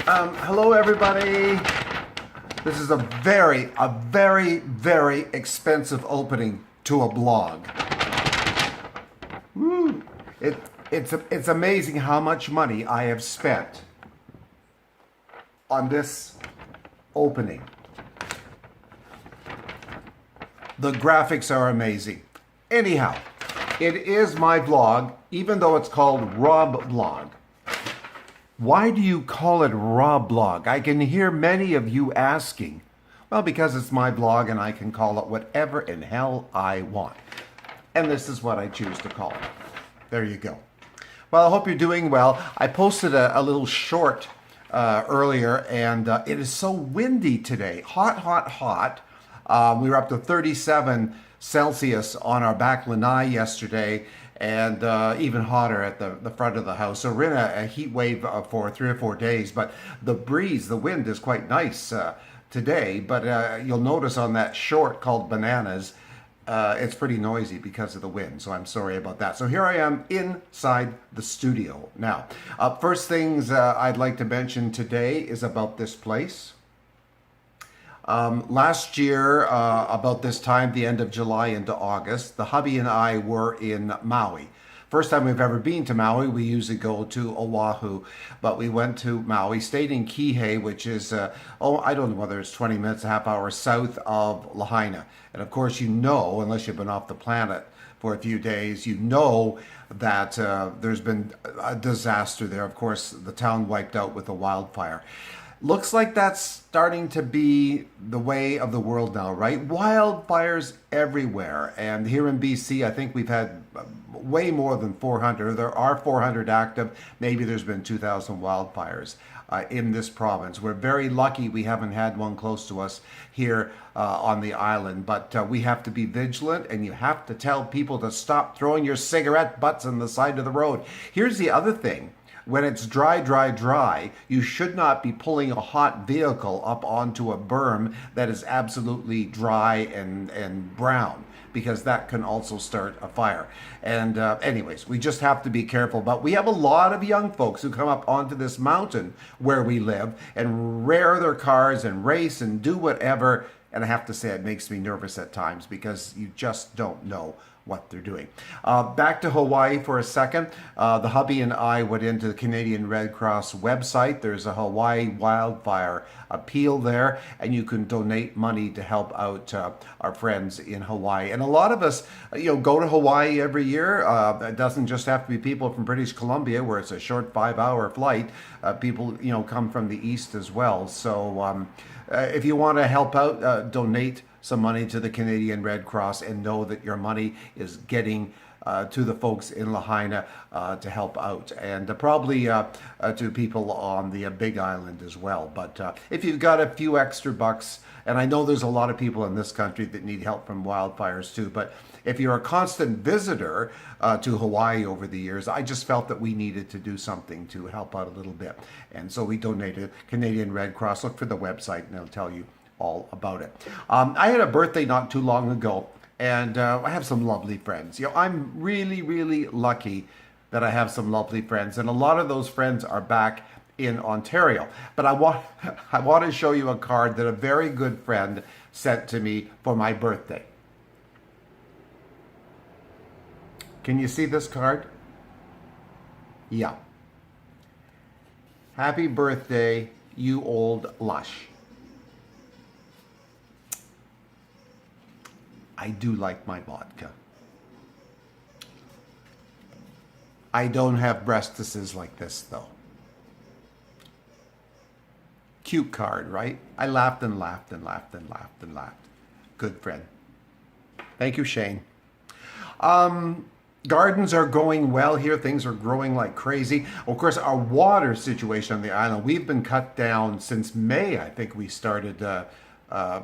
Hello, everybody. This is a very expensive opening to a blog. It's amazing how much money I have spent on this opening. The graphics are amazing. Anyhow, it is my blog, even though it's called Rob Blog. Why do you call it Rob Blog? I can hear many of you asking. Well, because it's my blog and I can call it whatever in hell I want. And this is what I choose to call it. There you go. Well, I hope you're doing well. I posted a little short earlier, and it is so windy today. Hot. We were up to 37 Celsius on our back lanai yesterday, and even hotter at the front of the house. So we're in a heat wave for 3 or 4 days, but the breeze, the wind is quite nice today. But you'll notice on that short called Bananas, it's pretty noisy because of the wind, so I'm sorry about that. So here I am inside the studio. Now, first things I'd like to mention today is about this place. Last year, about this time, the end of July into August, the hubby and I were in Maui. First time we've ever been to Maui. We usually go to Oahu, but we went to Maui, stayed in Kihei, which is, I don't know whether it's 20 minutes, a half hour south of Lahaina. And of course, you know, unless you've been off the planet for a few days, you know that there's been a disaster there. Of course, the town wiped out with a wildfire. Looks like that's starting to be the way of the world now, right? Wildfires everywhere. And here in BC, I think we've had way more than 400. There are 400 active. Maybe there's been 2,000 wildfires in this province. We're very lucky we haven't had one close to us here on the island. But we have to be vigilant, and you have to tell people to stop throwing your cigarette butts on the side of the road. Here's the other thing. When it's dry, you should not be pulling a hot vehicle up onto a berm that is absolutely dry and brown, because that can also start a fire. And anyways, we just have to be careful. But we have a lot of young folks who come up onto this mountain where we live and rear their cars and race and do whatever. And I have to say, it makes me nervous at times because you just don't know what they're doing. Back to Hawaii for a second. The hubby and I went into the Canadian Red Cross website. There's a Hawaii wildfire appeal there, and you can donate money to help out our friends in Hawaii. And a lot of us, go to Hawaii every year. It doesn't just have to be people from British Columbia, where it's a short 5-hour flight. People, come from the east as well. So if you want to help out, donate some money to the Canadian Red Cross, and know that your money is getting to the folks in Lahaina to help out, and probably to people on the Big Island as well. But if you've got a few extra bucks, and I know there's a lot of people in this country that need help from wildfires too, but if you're a constant visitor to Hawaii over the years, I just felt that we needed to do something to help out a little bit. And so we donated. Canadian Red Cross. Look for the website and they'll tell you all about it. I had a birthday not too long ago, and I have some lovely friends. I'm really lucky that I have some lovely friends, and a lot of those friends are back in Ontario. But I want to show you a card that a very good friend sent to me for my birthday. Can you see this card? Yeah. Happy birthday, you old lush. I do like my vodka. I don't have breastises like this, though. Cute card, right? I laughed and laughed and laughed and laughed and laughed. Good friend. Thank you, Shane. Gardens are going well here. Things are growing like crazy. Of course, our water situation on the island, we've been cut down since May. I think we started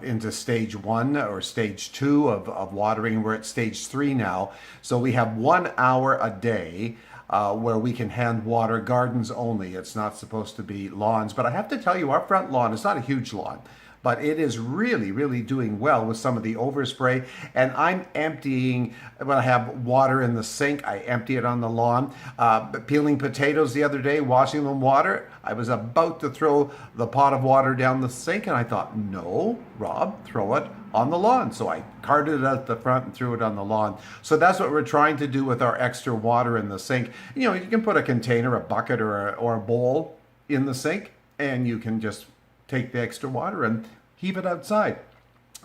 into stage 1 or stage 2 of watering. We're at stage 3 now. So we have 1 hour a day where we can hand water, gardens only. It's not supposed to be lawns. But I have to tell you, our front lawn is not a huge lawn, but it is really, really doing well with some of the overspray. And I'm emptying, when I have water in the sink, I empty it on the lawn. Peeling potatoes the other day, washing them water, I was about to throw the pot of water down the sink, and I thought, no, Rob, throw it on the lawn. So I carted it out the front and threw it on the lawn. So that's what we're trying to do with our extra water in the sink. You know, you can put a container, a bucket, or a bowl in the sink, and you can just take the extra water and heave it outside.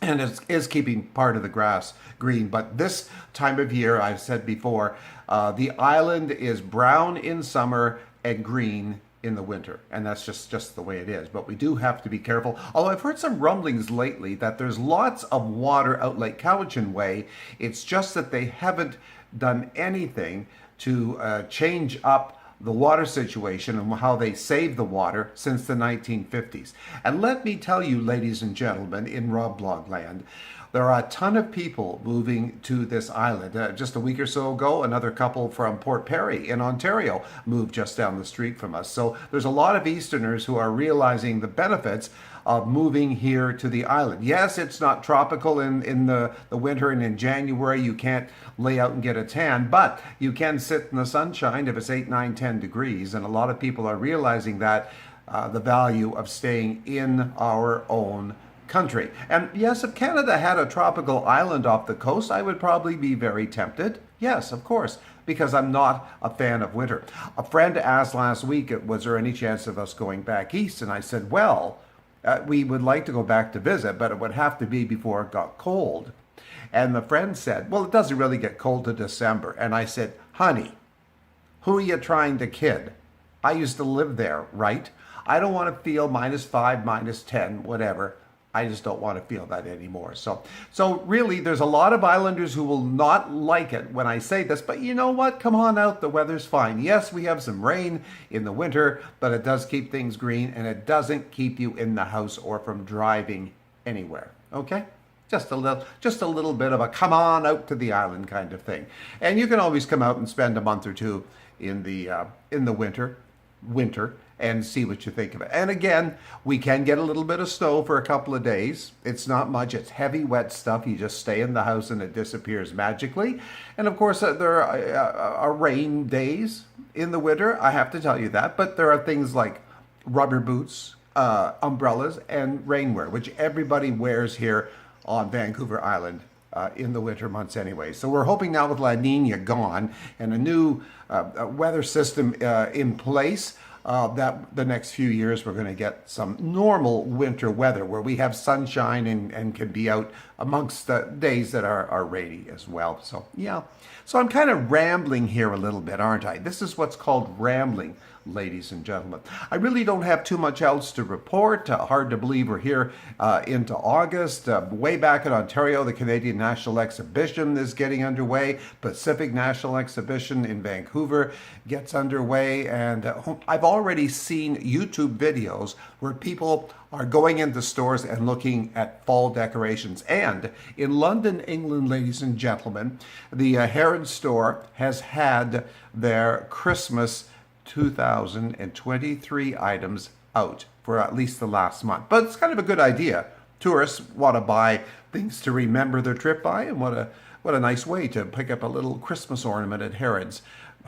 And it is keeping part of the grass green. But this time of year, I've said before, the island is brown in summer and green in the winter, and that's just the way it is. But we do have to be careful. Although I've heard some rumblings lately that there's lots of water out Lake Cowichan Way. It's just that they haven't done anything to change up the water situation and how they save the water since the 1950s. And let me tell you, ladies and gentlemen, in Rob Blog land, there are a ton of people moving to this island. Just a week or so ago, another couple from Port Perry in Ontario moved just down the street from us. So there's a lot of Easterners who are realizing the benefits of moving here to the island. Yes, it's not tropical in the winter, and in January you can't lay out and get a tan, but you can sit in the sunshine if it's 8, 9, 10 degrees. And a lot of people are realizing that the value of staying in our own country. And yes, if Canada had a tropical island off the coast, I would probably be very tempted. Yes, of course, because I'm not a fan of winter. A friend asked last week, was there any chance of us going back east? And I said, well, we would like to go back to visit, but it would have to be before it got cold. And the friend said, well, it doesn't really get cold to December. And I said, honey, who are you trying to kid? I used to live there, right? I don't want to feel -5, -10, whatever. I just don't want to feel that anymore. So really, there's a lot of islanders who will not like it when I say this, but you know what? Come on out. The weather's fine. Yes, we have some rain in the winter, but it does keep things green, and it doesn't keep you in the house or from driving anywhere. Okay? Just a little bit of a come on out to the island kind of thing. And you can always come out and spend a month or two in the winter and see what you think of it. And again, we can get a little bit of snow for a couple of days. It's not much. It's heavy, wet stuff. You just stay in the house and it disappears magically. And of course, there are rain days in the winter. I have to tell you that. But there are things like rubber boots, umbrellas, and rainwear, which everybody wears here on Vancouver Island in the winter months anyway. So we're hoping now with La Nina gone and a new weather system in place, that the next few years we're going to get some normal winter weather where we have sunshine and can be out amongst the days that are rainy as well. So yeah, so I'm kind of rambling here a little bit, aren't I? This is what's called rambling, ladies and gentlemen. I really don't have too much else to report. Hard to believe we're here into August. Way back in Ontario, the Canadian National Exhibition is getting underway. Pacific National Exhibition in Vancouver gets underway. And I've already seen YouTube videos where people are going into stores and looking at fall decorations. And in London, England, ladies and gentlemen, the Harrods store has had their Christmas 2023 items out for at least the last month. But it's kind of a good idea. Tourists want to buy things to remember their trip by, and what a nice way to pick up a little Christmas ornament at Harrods.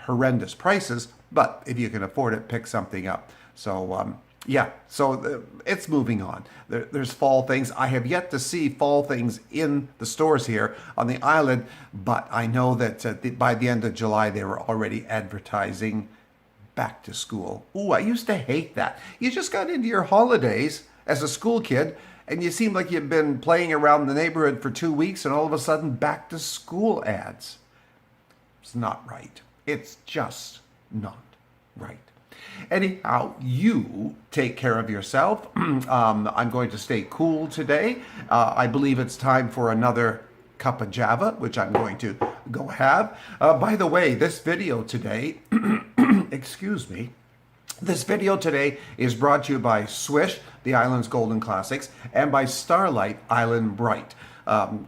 Horrendous prices, but if you can afford it, pick something up. So yeah, so it's moving on. There's fall things. I have yet to see fall things in the stores here on the island, but I know that by the end of July they were already advertising back to school. Ooh, I used to hate that. You just got into your holidays as a school kid and you seem like you've been playing around the neighborhood for 2 weeks and all of a sudden back to school ads. It's not right. It's just not right. Anyhow, you take care of yourself. I'm going to stay cool today. I believe it's time for another cup of Java, which I'm going to go have. By the way, this video today, excuse me, this video today is brought to you by Swish, the Island's Golden Classics, and by Starlight Island Bright.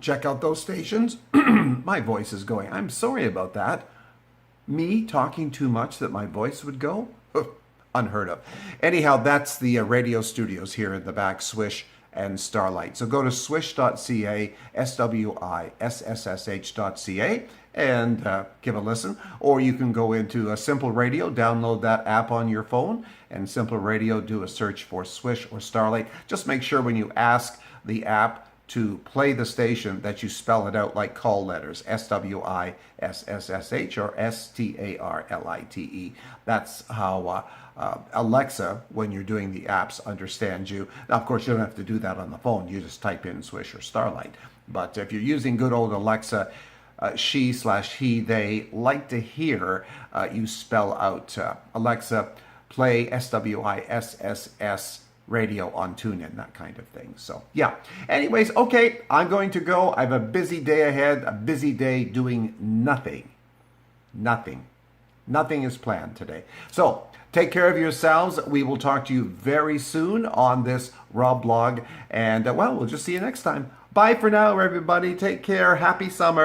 Check out those stations. My voice is going. I'm sorry about that. Me talking too much that my voice would go? Unheard of. Anyhow, that's the radio studios here in the back, Swish and Starlight. So go to swish.ca, SWISSSH.ca, and give a listen. Or you can go into Simple Radio, download that app on your phone, and Simple Radio, do a search for Swish or Starlight. Just make sure when you ask the app to play the station that you spell it out like call letters, SWISSSH or STARLITE. That's how Alexa, when you're doing the apps, understands you. Now, of course, you don't have to do that on the phone. You just type in Swish or Starlight. But if you're using good old Alexa, she/he, they like to hear you spell out Alexa, play SWISSS radio on TuneIn, that kind of thing. So, yeah. Anyways, okay, I'm going to go. I have a busy day ahead, a busy day doing nothing. Nothing is planned today. So, take care of yourselves. We will talk to you very soon on this Rob blog. And, well, we'll just see you next time. Bye for now, everybody. Take care. Happy summer.